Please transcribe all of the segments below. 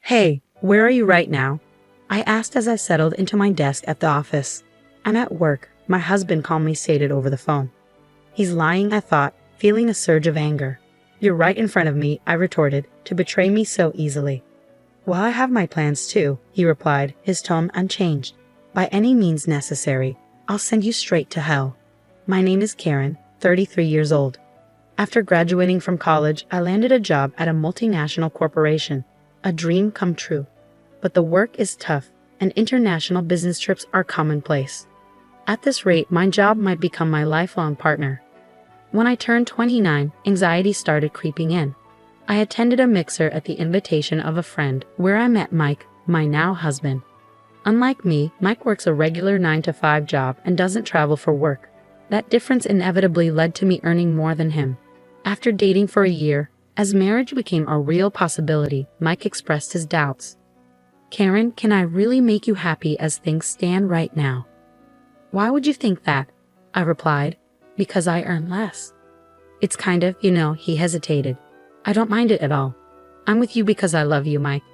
Hey, where are you right now? I asked as I settled into my desk at the office. I'm at work, my husband calmly stated over the phone. He's lying, I thought, feeling a surge of anger. You're right in front of me, I retorted, to betray me so easily. Well, I have my plans too, he replied, his tone unchanged. By any means necessary, I'll send you straight to hell. My name is Karen, 33 years old. After graduating from college, I landed a job at a multinational corporation. A dream come true. But the work is tough, and international business trips are commonplace. At this rate, my job might become my lifelong partner. When I turned 29, anxiety started creeping in. I attended a mixer at the invitation of a friend, where I met Mike, my now husband. Unlike me, Mike works a regular 9-to-5 job and doesn't travel for work. That difference inevitably led to me earning more than him. After dating for a year, as marriage became a real possibility, Mike expressed his doubts. Karen, can I really make you happy as things stand right now? Why would you think that? I replied, because I earn less. It's kind of, he hesitated. I don't mind it at all. I'm with you because I love you, Mike.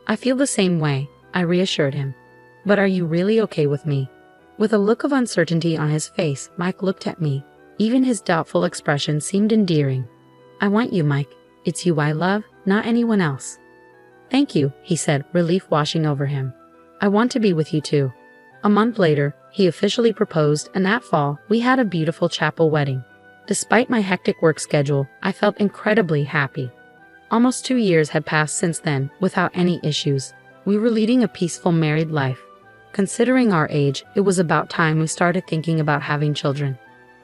I feel the same way, I reassured him. But are you really okay with me? With a look of uncertainty on his face, Mike looked at me. Even his doubtful expression seemed endearing. I want you, Mike. It's you I love, not anyone else. Thank you, he said, relief washing over him. I want to be with you too. A month later, he officially proposed, and that fall, we had a beautiful chapel wedding. Despite my hectic work schedule, I felt incredibly happy. Almost 2 years had passed since then, without any issues. We were leading a peaceful married life. Considering our age, it was about time we started thinking about having children.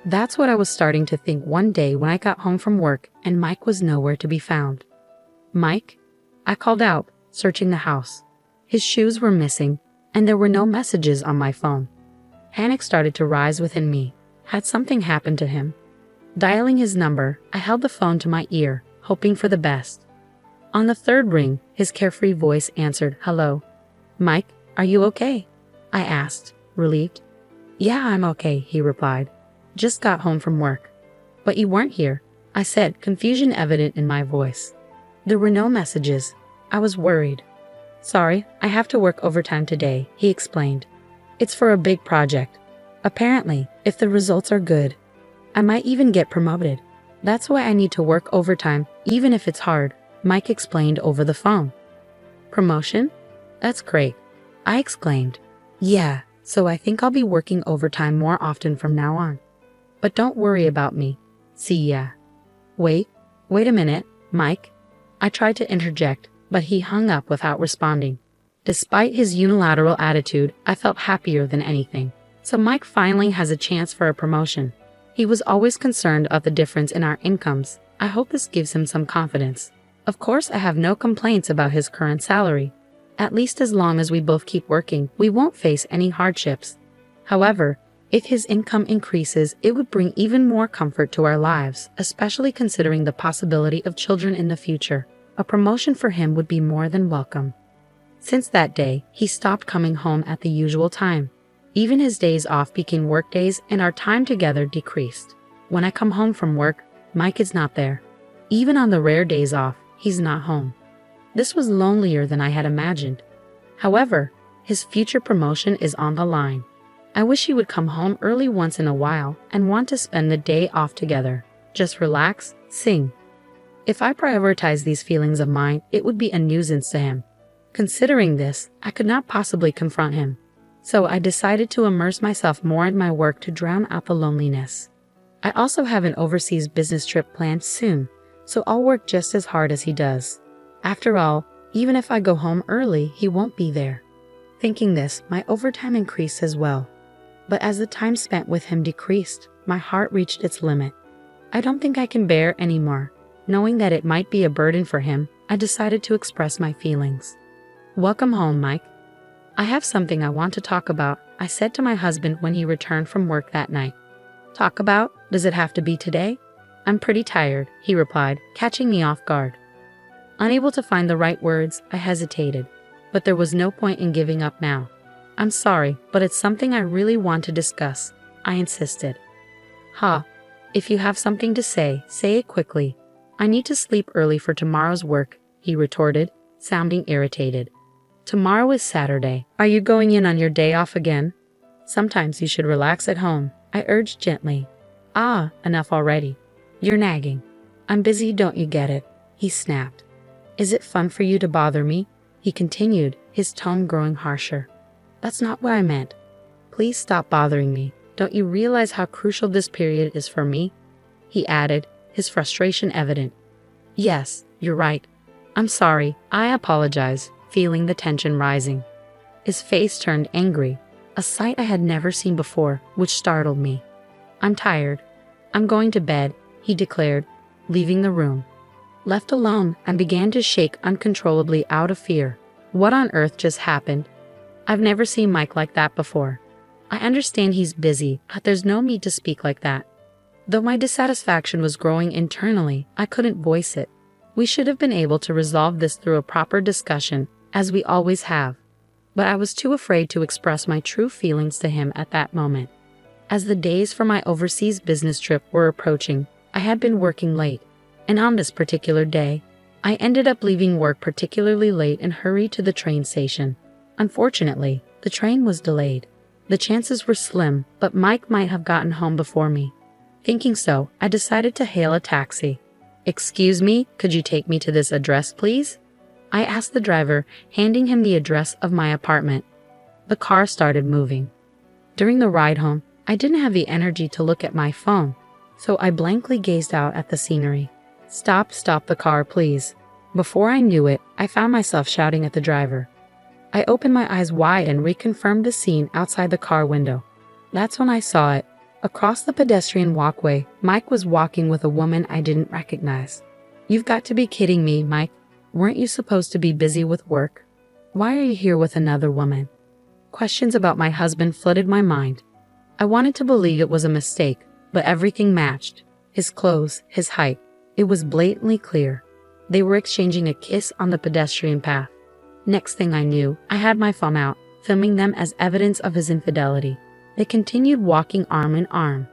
That's what I was starting to think one day when I got home from work and Mike was nowhere to be found. Mike? I called out, searching the house. His shoes were missing, and there were no messages on my phone. Panic started to rise within me. Had something happened to him? Dialing his number, I held the phone to my ear, hoping for the best. On the third ring, his carefree voice answered, "Hello. Mike, are you okay?" I asked, relieved. "Yeah, I'm okay," he replied. "Just got home from work." "But you weren't here," I said, confusion evident in my voice. There were no messages. I was worried. "Sorry, I have to work overtime today," he explained. "It's for a big project. Apparently, if the results are good, I might even get promoted. That's why I need to work overtime, even if it's hard," Mike explained over the phone. "Promotion? That's great," I exclaimed. "Yeah, so I think I'll be working overtime more often from now on. But don't worry about me. See ya." Wait a minute, Mike." I tried to interject, but he hung up without responding. Despite his unilateral attitude, I felt happier than anything. So Mike finally has a chance for a promotion. He was always concerned of the difference in our incomes. I hope this gives him some confidence. Of course, I have no complaints about his current salary. At least as long as we both keep working, we won't face any hardships. However, if his income increases, it would bring even more comfort to our lives, especially considering the possibility of children in the future. A promotion for him would be more than welcome. Since that day, he stopped coming home at the usual time. Even his days off became work days and our time together decreased. When I come home from work, Mike is not there. Even on the rare days off, he's not home. This was lonelier than I had imagined. However, his future promotion is on the line. I wish he would come home early once in a while and want to spend the day off together. Just relax, sing. If I prioritize these feelings of mine, it would be a nuisance to him. Considering this, I could not possibly confront him. So I decided to immerse myself more in my work to drown out the loneliness. I also have an overseas business trip planned soon, so I'll work just as hard as he does. After all, even if I go home early, he won't be there. Thinking this, my overtime increased as well. But as the time spent with him decreased, my heart reached its limit. I don't think I can bear anymore. Knowing that it might be a burden for him, I decided to express my feelings. "Welcome home, Mike. I have something I want to talk about," I said to my husband when he returned from work that night. "Talk about? Does it have to be today?" "I'm pretty tired," he replied, catching me off guard. Unable to find the right words, I hesitated, but there was no point in giving up now. "I'm sorry, but it's something I really want to discuss," I insisted. If you have something to say it quickly. I need to sleep early for tomorrow's work," he retorted, sounding irritated. Tomorrow is Saturday. Are you going in on your day off again? Sometimes you should relax at home, I urged gently. Ah, enough already. You're nagging. I'm busy, don't you get it? He snapped. Is it fun for you to bother me? He continued, his tone growing harsher. That's not what I meant. Please stop bothering me. Don't you realize how crucial this period is for me? He added, his frustration evident. Yes, you're right. I'm sorry, I apologize, feeling the tension rising. His face turned angry, a sight I had never seen before, which startled me. I'm tired. I'm going to bed, he declared, leaving the room. Left alone, I began to shake uncontrollably out of fear. What on earth just happened? I've never seen Mike like that before. I understand he's busy, but there's no need to speak like that. Though my dissatisfaction was growing internally, I couldn't voice it. We should have been able to resolve this through a proper discussion, as we always have. But I was too afraid to express my true feelings to him at that moment. As the days for my overseas business trip were approaching, I had been working late, and on this particular day, I ended up leaving work particularly late and hurried to the train station. Unfortunately, the train was delayed. The chances were slim, but Mike might have gotten home before me. Thinking so, I decided to hail a taxi. Excuse me, could you take me to this address, please? I asked the driver, handing him the address of my apartment. The car started moving. During the ride home, I didn't have the energy to look at my phone, so I blankly gazed out at the scenery. Stop the car, please. Before I knew it, I found myself shouting at the driver. I opened my eyes wide and reconfirmed the scene outside the car window. That's when I saw it. Across the pedestrian walkway, Mike was walking with a woman I didn't recognize. You've got to be kidding me, Mike. Weren't you supposed to be busy with work? Why are you here with another woman? Questions about my husband flooded my mind. I wanted to believe it was a mistake, but everything matched. His clothes, his height. It was blatantly clear. They were exchanging a kiss on the pedestrian path. Next thing I knew, I had my phone out, filming them as evidence of his infidelity. They continued walking arm in arm.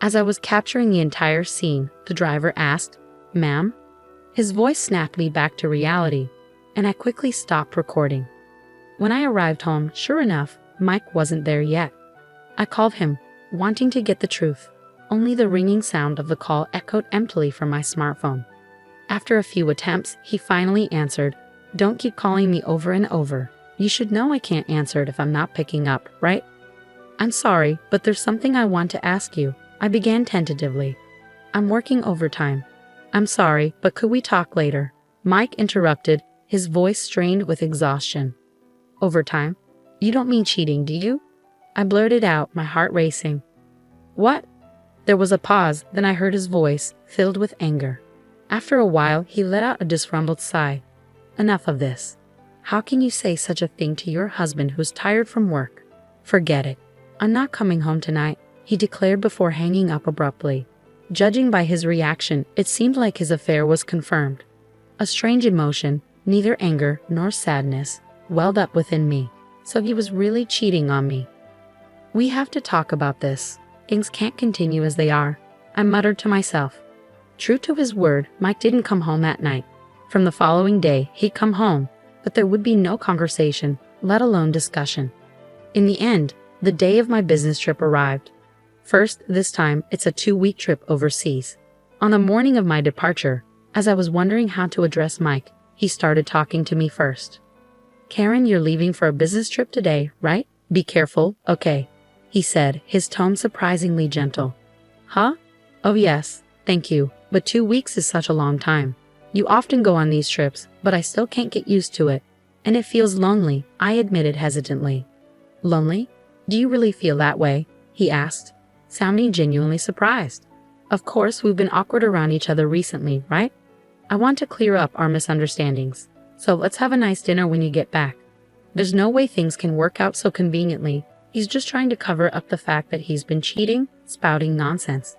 As I was capturing the entire scene, the driver asked, "Ma'am?" His voice snapped me back to reality, and I quickly stopped recording. When I arrived home, sure enough, Mike wasn't there yet. I called him, wanting to get the truth. Only the ringing sound of the call echoed emptily from my smartphone. After a few attempts, he finally answered, "Don't keep calling me over and over. You should know I can't answer it if I'm not picking up, right?" "I'm sorry, but there's something I want to ask you," I began tentatively. "I'm working overtime." "I'm sorry, but could we talk later?" Mike interrupted, his voice strained with exhaustion. "Overtime? You don't mean cheating, do you?" I blurted out, my heart racing. "What?" There was a pause, then I heard his voice, filled with anger. After a while, he let out a disgruntled sigh. "Enough of this. How can you say such a thing to your husband who's tired from work? Forget it. I'm not coming home tonight," he declared before hanging up abruptly. Judging by his reaction, it seemed like his affair was confirmed. A strange emotion, neither anger nor sadness, welled up within me. So he was really cheating on me. "We have to talk about this. Things can't continue as they are," I muttered to myself. True to his word, Mike didn't come home that night. From the following day, he'd come home, but there would be no conversation, let alone discussion. In the end, the day of my business trip arrived. First, this time, it's a 2-week trip overseas. On the morning of my departure, as I was wondering how to address Mike, he started talking to me first. "Karen, you're leaving for a business trip today, right? Be careful, okay?" he said, his tone surprisingly gentle. "Huh? Oh yes, thank you, but 2 weeks is such a long time. You often go on these trips, but I still can't get used to it. And it feels lonely," I admitted hesitantly. "Lonely? Do you really feel that way?" he asked, sounding genuinely surprised. "Of course, we've been awkward around each other recently, right? I want to clear up our misunderstandings. So let's have a nice dinner when you get back." There's no way things can work out so conveniently. He's just trying to cover up the fact that he's been cheating, spouting nonsense.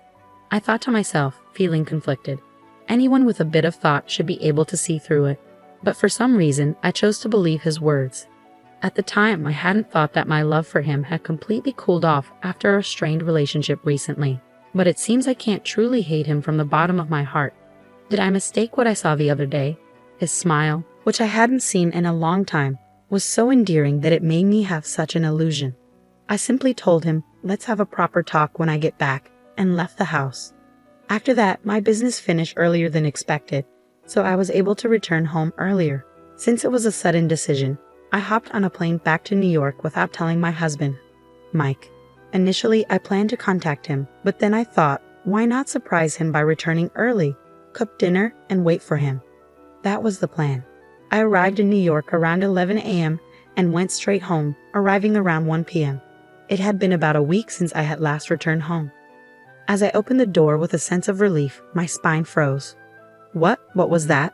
I thought to myself, feeling conflicted. Anyone with a bit of thought should be able to see through it. But for some reason, I chose to believe his words. At the time, I hadn't thought that my love for him had completely cooled off after our strained relationship recently. But it seems I can't truly hate him from the bottom of my heart. Did I mistake what I saw the other day? His smile, which I hadn't seen in a long time, was so endearing that it made me have such an illusion. I simply told him, "Let's have a proper talk when I get back," and left the house. After that, my business finished earlier than expected, so I was able to return home earlier. Since it was a sudden decision, I hopped on a plane back to New York without telling my husband, Mike. Initially, I planned to contact him, but then I thought, why not surprise him by returning early, cook dinner, and wait for him? That was the plan. I arrived in New York around 11 a.m. and went straight home, arriving around 1 p.m. It had been about a week since I had last returned home. As I opened the door with a sense of relief, my spine froze. What was that?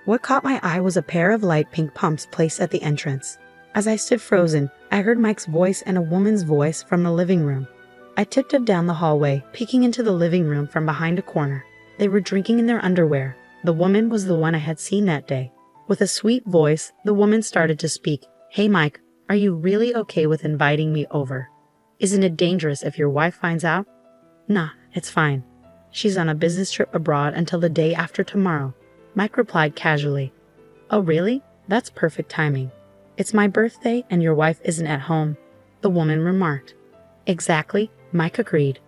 What caught my eye was a pair of light pink pumps placed at the entrance. As I stood frozen, I heard Mike's voice and a woman's voice from the living room. I tiptoed down the hallway, peeking into the living room from behind a corner. They were drinking in their underwear. The woman was the one I had seen that day. With a sweet voice, the woman started to speak. "Hey Mike, are you really okay with inviting me over? Isn't it dangerous if your wife finds out?" "Nah, it's fine. She's on a business trip abroad until the day after tomorrow," Mike replied casually. "Oh really? That's perfect timing. It's my birthday and your wife isn't at home," the woman remarked. "Exactly," Mike agreed.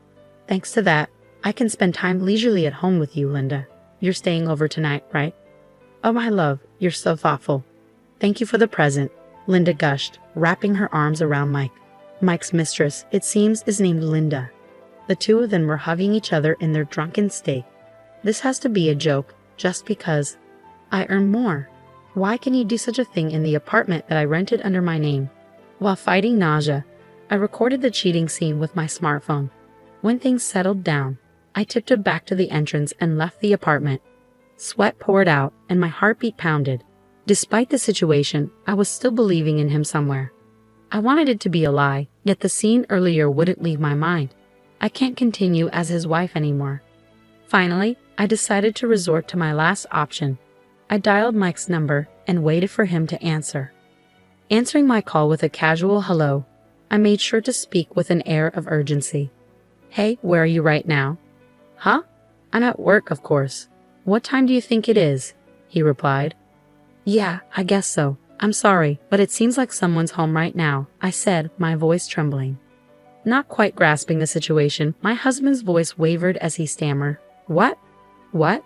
"Thanks to that, I can spend time leisurely at home with you, Linda. You're staying over tonight, right?" "Oh my love, you're so thoughtful. Thank you for the present," Linda gushed, wrapping her arms around Mike. Mike's mistress, it seems, is named Linda. The two of them were hugging each other in their drunken state. This has to be a joke, just because. I earn more. Why can you do such a thing in the apartment that I rented under my name? While fighting nausea, I recorded the cheating scene with my smartphone. When things settled down, I tiptoed back to the entrance and left the apartment. Sweat poured out and my heartbeat pounded. Despite the situation, I was still believing in him somewhere. I wanted it to be a lie, yet the scene earlier wouldn't leave my mind. I can't continue as his wife anymore. Finally, I decided to resort to my last option. I dialed Mike's number and waited for him to answer. Answering my call with a casual hello, I made sure to speak with an air of urgency. "Hey, where are you right now?" "Huh? I'm at work, of course. What time do you think it is?" he replied. "Yeah, I guess so. I'm sorry, but it seems like someone's home right now," I said, my voice trembling. Not quite grasping the situation, my husband's voice wavered as he stammered, What?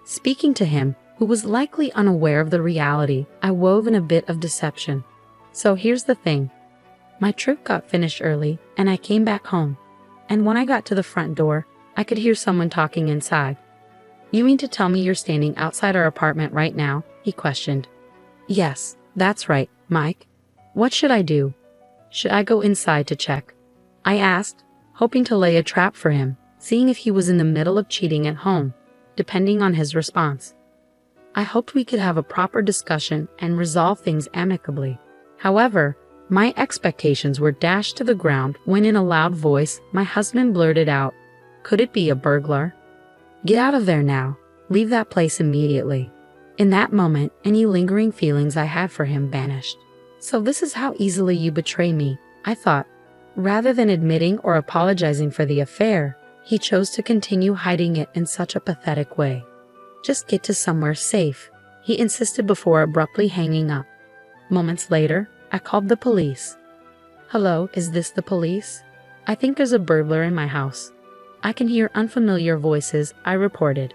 Speaking to him, who was likely unaware of the reality, I wove in a bit of deception. "So here's the thing. My trip got finished early, and I came back home. And when I got to the front door, I could hear someone talking inside." "You mean to tell me you're standing outside our apartment right now?" he questioned. "Yes, that's right, Mike. What should I do? Should I go inside to check?" I asked, hoping to lay a trap for him, seeing if he was in the middle of cheating at home, depending on his response. I hoped we could have a proper discussion and resolve things amicably. However, my expectations were dashed to the ground when in a loud voice, my husband blurted out, "Could it be a burglar? Get out of there now. Leave that place immediately." In that moment, any lingering feelings I had for him vanished. "So this is how easily you betray me," I thought. Rather than admitting or apologizing for the affair, he chose to continue hiding it in such a pathetic way. "Just get to somewhere safe," he insisted before abruptly hanging up. Moments later, I called the police. "Hello, is this the police? I think there's a burglar in my house. I can hear unfamiliar voices," I reported.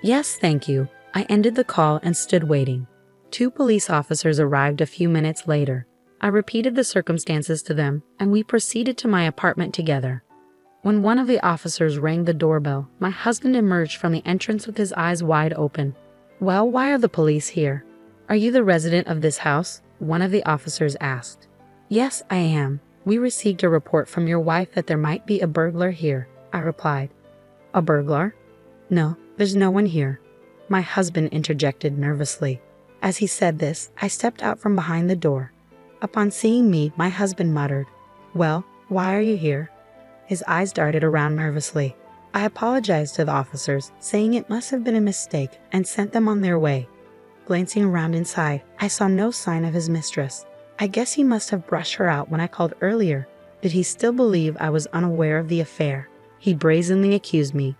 "Yes, thank you." I ended the call and stood waiting. 2 police officers arrived a few minutes later. I repeated the circumstances to them, and we proceeded to my apartment together. When one of the officers rang the doorbell, my husband emerged from the entrance with his eyes wide open. "Well, why are the police here? Are you the resident of this house?" one of the officers asked. "Yes, I am. We received a report from your wife that there might be a burglar here," I replied. "A burglar? No, there's no one here," my husband interjected nervously. As he said this, I stepped out from behind the door. Upon seeing me, my husband muttered, "Well, why are you here?" His eyes darted around nervously. I apologized to the officers, saying it must have been a mistake, and sent them on their way. Glancing around inside, I saw no sign of his mistress. I guess he must have brushed her out when I called earlier. Did he still believe I was unaware of the affair? He brazenly accused me.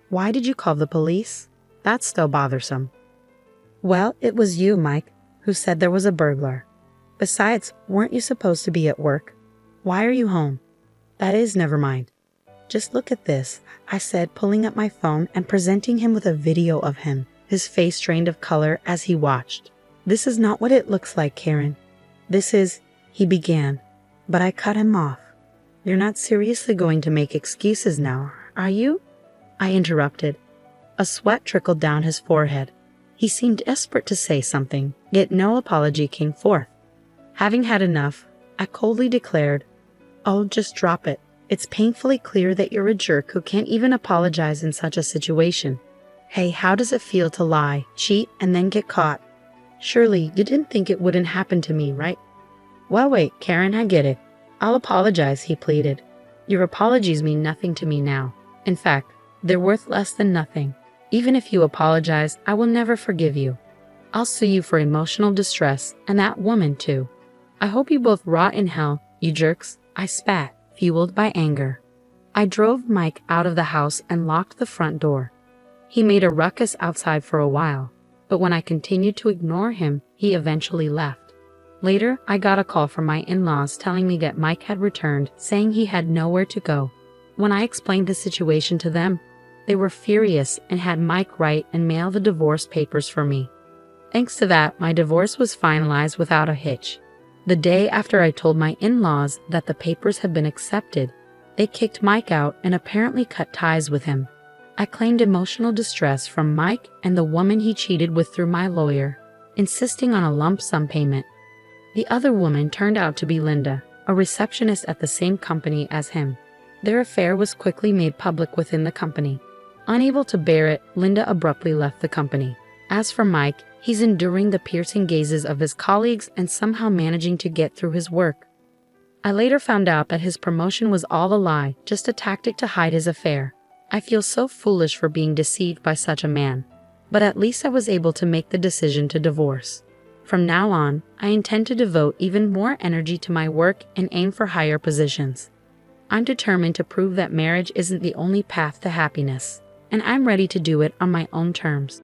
"Why did you call the police? That's still bothersome." Well, it was you, Mike, who said there was a burglar. Besides, weren't you supposed to be at work? Why are you home? That is, never mind. Just look at this, I said, pulling up my phone and presenting him with a video of him, his face drained of color as he watched. This is not what it looks like, Karen. This is, he began, but I cut him off. You're not seriously going to make excuses now, are you? I interrupted. A sweat trickled down his forehead. He seemed desperate to say something, yet no apology came forth. Having had enough, I coldly declared, "Oh, just drop it. It's painfully clear that you're a jerk who can't even apologize in such a situation. Hey, how does it feel to lie, cheat, and then get caught? Surely you didn't think it wouldn't happen to me, right?" "Well, wait, Karen, I get it. I'll apologize," he pleaded. "Your apologies mean nothing to me now. In fact, they're worth less than nothing. Even if you apologize, I will never forgive you. I'll sue you for emotional distress, and that woman too. I hope you both rot in hell, you jerks," I spat, fueled by anger. I drove Mike out of the house and locked the front door. He made a ruckus outside for a while, but when I continued to ignore him, he eventually left. Later, I got a call from my in-laws telling me that Mike had returned, saying he had nowhere to go. When I explained the situation to them, they were furious and had Mike write and mail the divorce papers for me. Thanks to that, my divorce was finalized without a hitch. The day after I told my in-laws that the papers had been accepted, they kicked Mike out and apparently cut ties with him. I claimed emotional distress from Mike and the woman he cheated with through my lawyer, insisting on a lump sum payment. The other woman turned out to be Linda, a receptionist at the same company as him. Their affair was quickly made public within the company. Unable to bear it, Linda abruptly left the company. As for Mike, he's enduring the piercing gazes of his colleagues and somehow managing to get through his work. I later found out that his promotion was all a lie, just a tactic to hide his affair. I feel so foolish for being deceived by such a man. But at least I was able to make the decision to divorce. From now on, I intend to devote even more energy to my work and aim for higher positions. I'm determined to prove that marriage isn't the only path to happiness, and I'm ready to do it on my own terms.